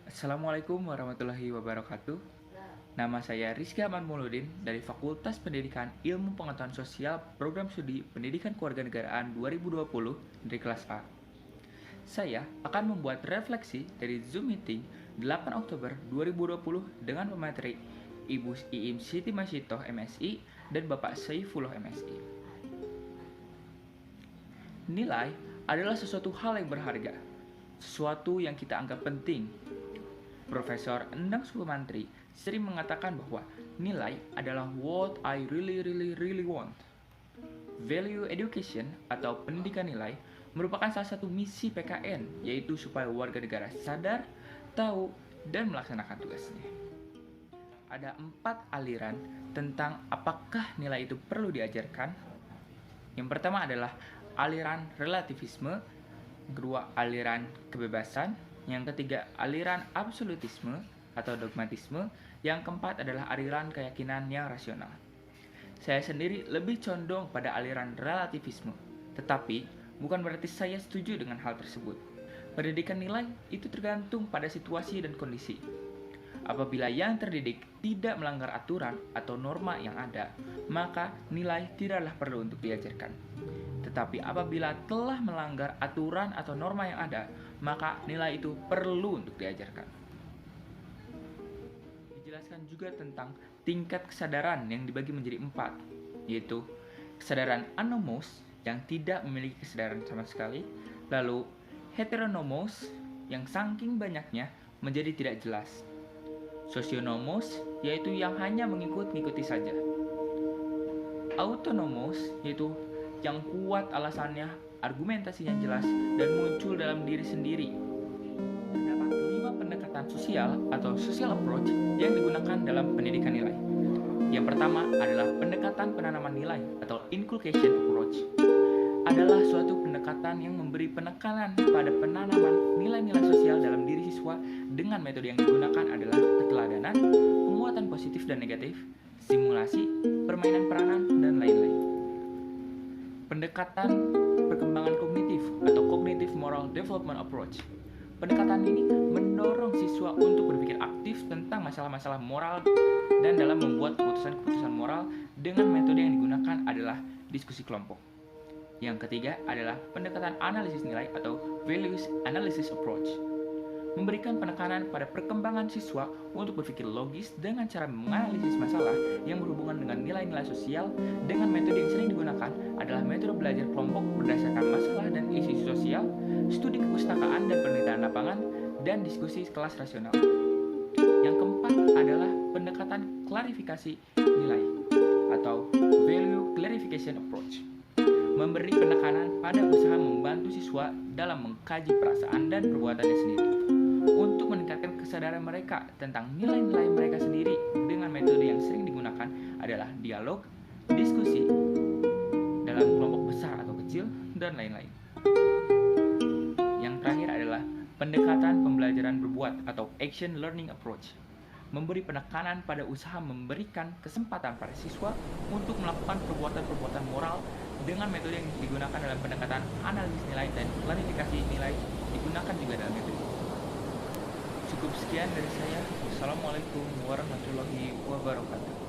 Assalamualaikum warahmatullahi wabarakatuh. Nama saya Rizky Ahmad Mauludin dari Fakultas Pendidikan Ilmu Pengetahuan Sosial Program Studi Pendidikan Kewarganegaraan 2020 dari kelas A. Saya akan membuat refleksi dari Zoom Meeting 8 Oktober 2020 dengan pemateri Ibu Iim Siti Masyitoh MSI dan Bapak Saifullah MSI. Nilai adalah sesuatu hal yang berharga, sesuatu yang kita anggap penting. Profesor Endang Sumantri sering mengatakan bahwa nilai adalah what I really want. Value education atau pendidikan nilai merupakan salah satu misi PKN, yaitu supaya warga negara sadar, tahu, dan melaksanakan tugasnya. Ada 4 aliran tentang apakah nilai itu perlu diajarkan. Yang pertama adalah aliran relativisme, kedua aliran kebebasan, yang ketiga aliran absolutisme atau dogmatisme, yang keempat adalah aliran keyakinan yang rasional. Saya sendiri lebih condong pada aliran relativisme, tetapi bukan berarti saya setuju dengan hal tersebut. Pendidikan nilai itu tergantung pada situasi dan kondisi. Apabila yang terdidik tidak melanggar aturan atau norma yang ada, maka nilai tidaklah perlu untuk diajarkan. Tetapi apabila telah melanggar aturan atau norma yang ada, maka nilai itu perlu untuk diajarkan. Dijelaskan juga tentang tingkat kesadaran yang dibagi menjadi 4, yaitu kesadaran anomos yang tidak memiliki kesadaran sama sekali, lalu heteronomos yang saking banyaknya menjadi tidak jelas, sosionomos yaitu yang hanya mengikuti saja, autonomos yaitu yang kuat alasannya, argumentasinya jelas, dan muncul dalam diri sendiri. Terdapat 5 pendekatan sosial atau social approach yang digunakan dalam pendidikan nilai. Yang pertama adalah pendekatan penanaman nilai atau inculcation approach. Adalah suatu pendekatan yang memberi penekanan pada penanaman nilai-nilai sosial dalam diri siswa dengan metode yang digunakan adalah keteladanan, penguatan positif dan negatif, simulasi, permainan peranan, dan lain-lain. Pendekatan perkembangan kognitif atau cognitive moral development approach. Pendekatan ini mendorong siswa untuk berpikir aktif tentang masalah-masalah moral dan dalam membuat keputusan-keputusan moral dengan metode yang digunakan adalah diskusi kelompok. Yang ketiga adalah pendekatan analisis nilai atau values analysis approach. Memberikan penekanan pada perkembangan siswa untuk berpikir logis dengan cara menganalisis masalah yang berhubungan dengan nilai-nilai sosial dengan metode yang sering digunakan adalah metode belajar kelompok berdasarkan masalah dan isu sosial, studi kepustakaan dan penelitian lapangan, dan diskusi kelas rasional. Yang keempat adalah pendekatan klarifikasi nilai atau value clarification approach. Memberi penekanan pada usaha membantu siswa dalam mengkaji perasaan dan perbuatannya sendiri untuk meningkatkan kesadaran mereka tentang nilai-nilai mereka sendiri dengan metode yang sering digunakan adalah dialog, diskusi, dalam kelompok besar atau kecil, dan lain-lain. Yang terakhir adalah pendekatan pembelajaran berbuat atau action learning approach. Memberi penekanan pada usaha memberikan kesempatan pada siswa untuk melakukan perbuatan-perbuatan moral dengan metode yang digunakan dalam pendekatan analisis nilai dan klarifikasi nilai digunakan juga dalam metode. Cukup sekian dari saya. Wassalamualaikum warahmatullahi wabarakatuh.